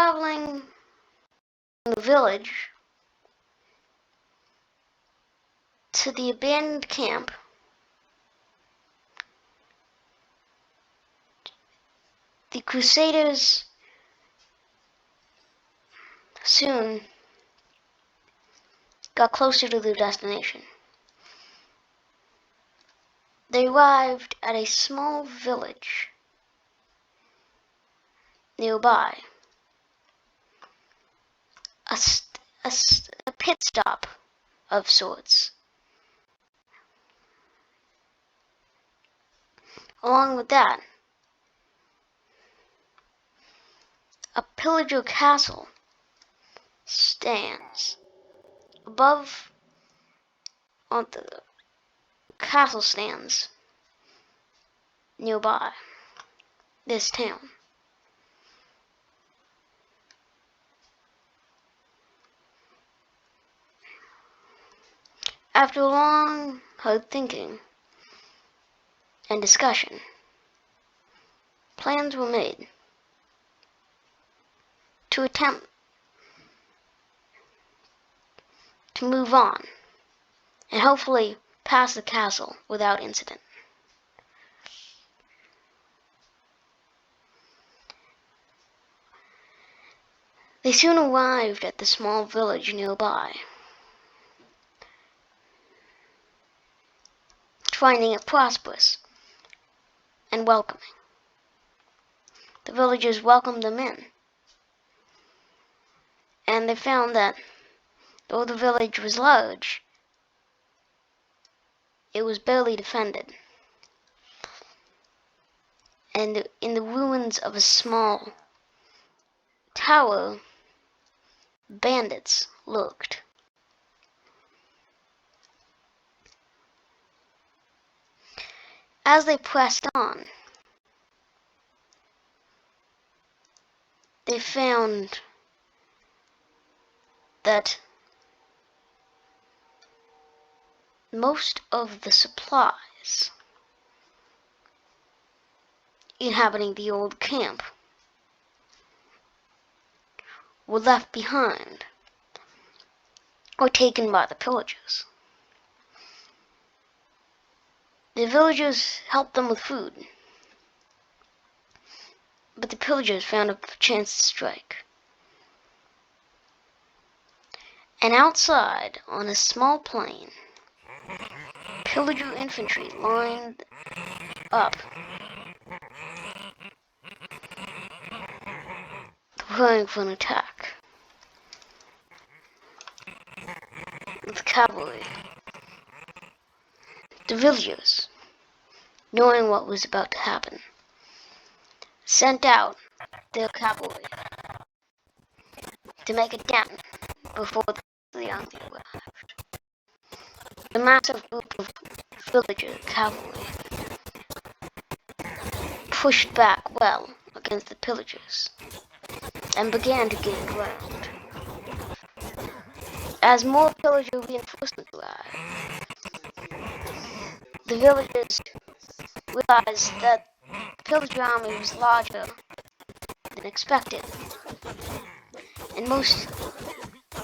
traveling from the village to the abandoned camp, the Crusaders soon got closer to their destination. They arrived at a small village nearby, a pit stop of sorts. Along with that, a pillager castle stands above. On the castle stands nearby this town. After long hard thinking and discussion, plans were made to attempt to move on and hopefully pass the castle without incident. They soon arrived at the small village nearby, finding it prosperous and welcoming. The villagers welcomed them in, and they found that though the village was large, it was barely defended, and in the ruins of a small tower, bandits lurked. As they pressed on, they found that most of the supplies inhabiting the old camp were left behind or taken by the pillagers. The villagers helped them with food, but the pillagers found a chance to strike. And outside, on a small plain, pillager infantry lined up, preparing for an attack. With cavalry, the villagers, knowing what was about to happen, sent out their cavalry to make a dent before the army arrived. The massive group of villager cavalry pushed back well against the pillagers and began to gain ground. As more pillager reinforcements arrived, the villagers realized that the pillager army was larger than expected, and most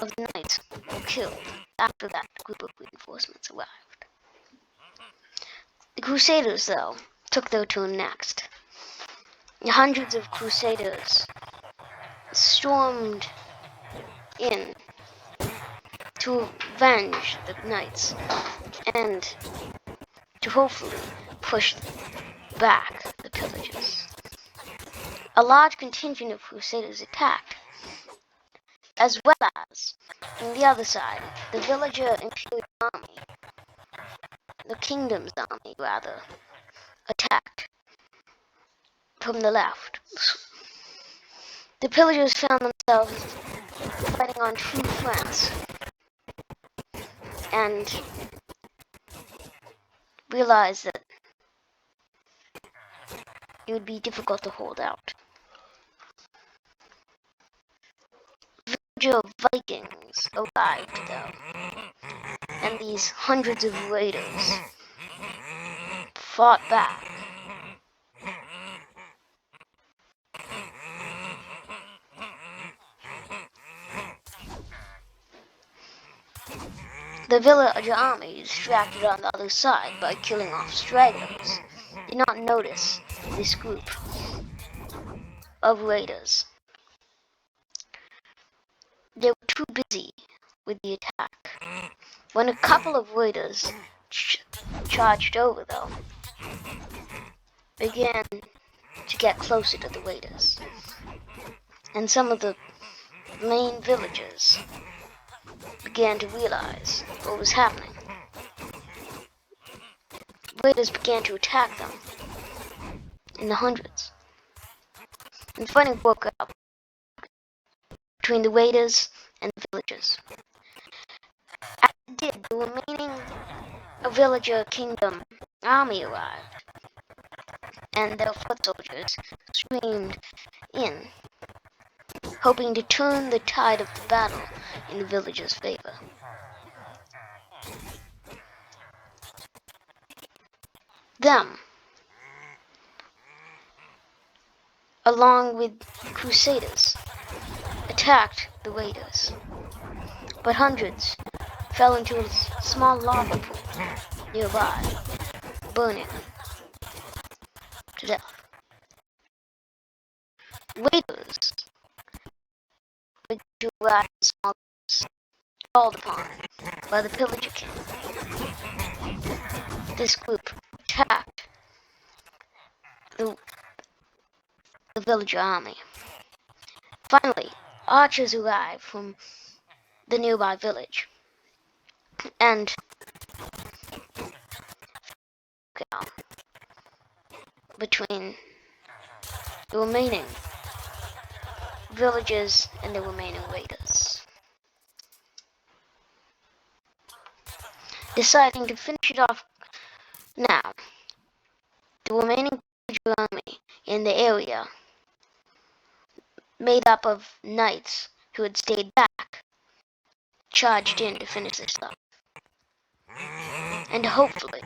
of the knights were killed after that group of reinforcements arrived. The Crusaders, though, took their turn next. Hundreds of Crusaders stormed in to avenge the knights and to hopefully push back the pillagers. A large contingent of Crusaders attacked, as well as, on the other side, the villager Imperial army, the kingdom's army rather, attacked from the left. The pillagers found themselves fighting on true fronts and realized that it would be difficult to hold out. Villager Vikings arrived, though, and these hundreds of raiders fought back. The village army, distracted on the other side by killing off stragglers, did not notice this group of raiders. They were too busy with the attack. When a couple of raiders charged over, though, began to get closer to the raiders, and some of the main villagers began to realize what was happening. Raiders began to attack them in the hundreds, and fighting broke out between the raiders and the villagers. As it did, the remaining villager kingdom army arrived, and their foot soldiers streamed in, hoping to turn the tide of the battle in the villagers' favor. Them, along with crusaders, attacked the raiders, but hundreds fell into a small lava pool nearby, burning to death. Raiders began to arrive in small groups, called upon by the Pillager King. This group attacked the villager army. Finally, archers arrived from the nearby village and between the remaining villagers and the remaining raiders. Deciding to finish it off now, the remaining villager army in the area, made up of knights who had stayed back, charged in to finish this up, and hopefully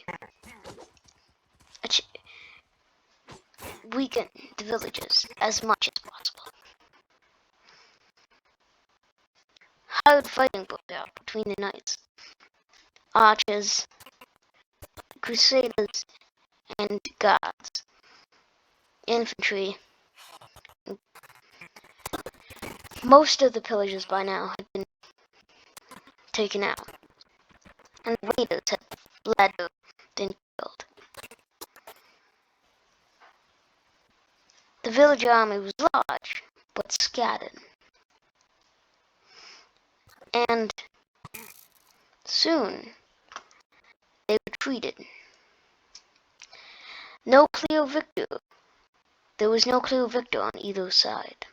weaken the villagers as much as possible. Hard fighting broke out between the knights, archers, crusaders, and guards, infantry. Most of the pillagers by now had been taken out, and raiders had fled or been killed. The village army was large, but scattered, and soon they retreated. No clear victor. There was no clear victor on either side.